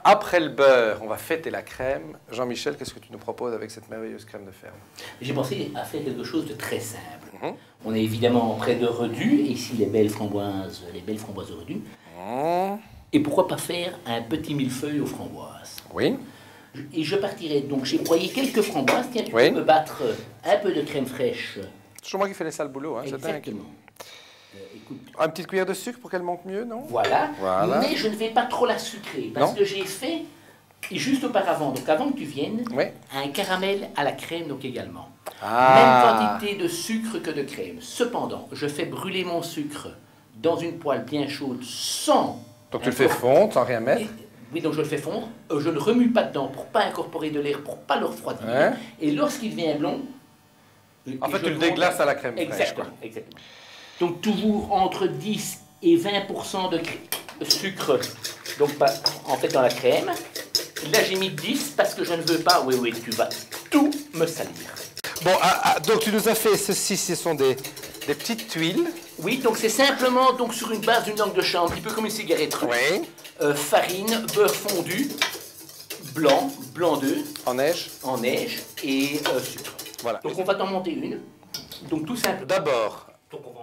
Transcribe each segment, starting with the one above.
Après le beurre, on va fêter la crème. Jean-Michel, qu'est-ce que tu nous proposes avec cette merveilleuse crème de ferme? J'ai pensé à faire quelque chose de très simple. On est évidemment près de Redus, et ici les belles framboises de Redus. Et pourquoi pas faire un petit millefeuille aux framboises? Oui. Et je partirai donc, j'ai broyé quelques framboises. Tiens, tu Oui. peux me battre un peu de crème fraîche. C'est toujours moi qui fais les sales boulots, hein, c'est dingue. Exactement. Écoute, Une petite cuillère de sucre pour qu'elle monte mieux, non? voilà. Voilà. Mais je ne vais pas trop la sucrer, parce Non. que j'ai fait, juste auparavant, donc avant que tu viennes, Oui. un caramel à la crème donc également. Ah. Même quantité de sucre que de crème. Cependant, je fais brûler mon sucre dans une poêle bien chaude sans... Donc tu le fais fondre sans rien mettre? Oui, donc je le fais fondre. Je ne remue pas dedans pour pas incorporer de l'air, pour pas le refroidir. Ouais. Et lorsqu'il devient blond... En fait, tu le déglaces à la crème fraîche, Exactement, quoi. exactement. Donc toujours entre 10 et 20% de sucre, donc en fait dans la crème. Là j'ai mis 10 parce que je ne veux pas, oui, tu vas tout me salir. Bon, donc tu nous as fait ceci, ce sont des petites tuiles. Oui, donc c'est simplement donc sur une base d'une langue de chat, un petit peu comme une cigarette. Oui. Farine, beurre fondu, blanc d'œuf. En neige. En neige et sucre. Voilà. Donc on va t'en monter une. Donc tout simple. D'abord,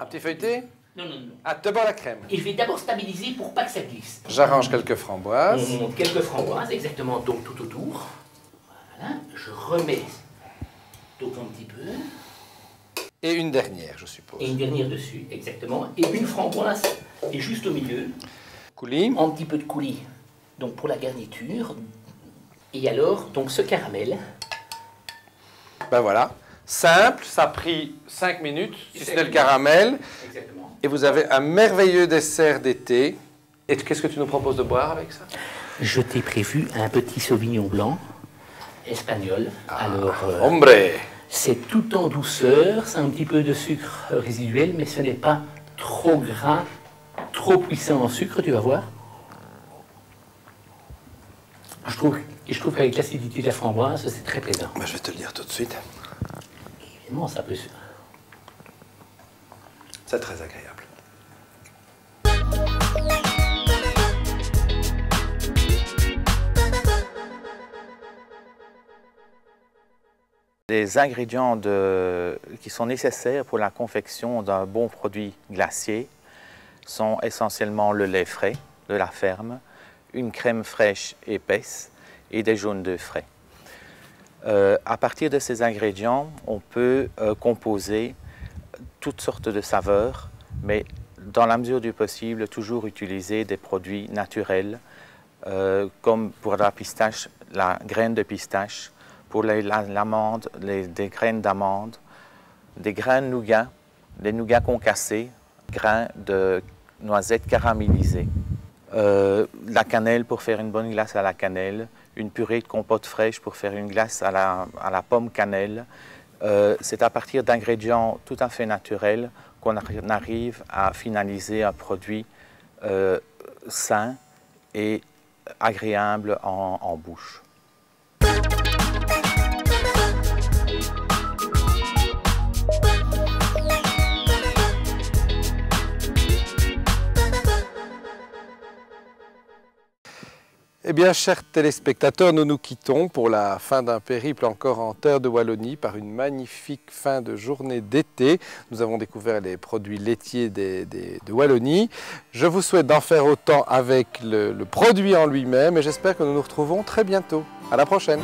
un petit feuilleté. Non. Ah, d'abord la crème. Et je vais d'abord stabiliser pour pas que ça glisse. J'arrange quelques framboises. On monte quelques framboises, exactement, donc tout autour. Voilà, je remets donc un petit peu. Et une dernière, je suppose. Et une dernière dessus, exactement. Et une framboise, et juste au milieu. Coulis. Un petit peu de coulis, donc pour la garniture. Et alors, donc ce caramel. Ben voilà. Simple, ça a pris 5 minutes, si ce n'est le caramel. Exactement. Et vous avez un merveilleux dessert d'été. Et qu'est-ce que tu nous proposes de boire avec ça? Je t'ai prévu un petit sauvignon blanc espagnol. Alors, Hombre. c'est tout en douceur, c'est un petit peu de sucre résiduel, mais ce n'est pas trop gras, trop puissant en sucre, tu vas voir. Je trouve qu'avec l'acidité de la framboise, c'est très plaisant. Ben, je vais te le dire tout de suite. Évidemment, ça peut... C'est très agréable. Les ingrédients qui sont nécessaires pour la confection d'un bon produit glacier sont essentiellement le lait frais de la ferme, une crème fraîche épaisse et des jaunes d'œufs frais. À partir de ces ingrédients, on peut composer toutes sortes de saveurs, mais dans la mesure du possible, toujours utiliser des produits naturels, comme pour la pistache, la graine de pistache, pour l'amande, des graines d'amande, des grains de nougat, des nougats concassés, grains de noisettes caramélisées, la cannelle pour faire une bonne glace à la cannelle, une purée de compote fraîche pour faire une glace à la pomme cannelle. C'est à partir d'ingrédients tout à fait naturels qu'on arrive à finaliser un produit sain et agréable en bouche. Eh bien, chers téléspectateurs, nous nous quittons pour la fin d'un périple encore en terre de Wallonie par une magnifique fin de journée d'été. Nous avons découvert les produits laitiers de Wallonie. Je vous souhaite d'en faire autant avec le produit en lui-même et j'espère que nous nous retrouvons très bientôt. À la prochaine.